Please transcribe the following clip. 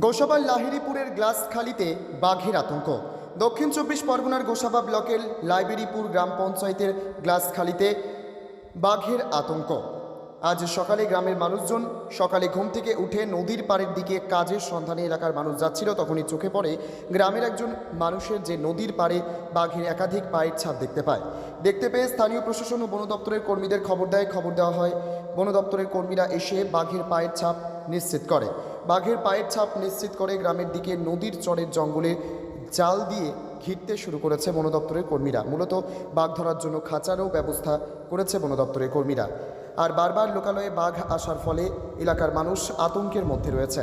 গোসাবার লাহিড়িপুরের গ্লাসখালিতে বাঘের আতঙ্ক। দক্ষিণ চব্বিশ পরগনার গোসাবা ব্লকের লাইবেরিপুর গ্রাম পঞ্চায়েতের গ্লাসখালিতে বাঘের আতঙ্ক। আজ সকালে গ্রামের মানুষজন সকালে ঘুম থেকে উঠে নদীর পাড়ের দিকে কাজের সন্ধানে এলাকার মানুষ যাচ্ছিল, তখনই চোখে পড়ে গ্রামের একজন মানুষের যে নদীর পাড়ে বাঘের একাধিক পায়ের ছাপ দেখতে পেয়ে স্থানীয় প্রশাসন ও বন দপ্তরের কর্মীদের খবর দেওয়া হয়। বন দপ্তরের কর্মীরা এসে বাঘের পায়ের ছাপ নিশ্চিত করে গ্রামের দিকে নদীর চরের জঙ্গলে জাল দিয়ে ঘিরতে শুরু করেছে বন দপ্তরের কর্মীরা। মূলত বাঘ ধরার জন্য খাঁচারও ব্যবস্থা করেছে বন দপ্তরের কর্মীরা। আর বারবার লোকালয়ে বাঘ আসার ফলে এলাকার মানুষ আতঙ্কের মধ্যে রয়েছে।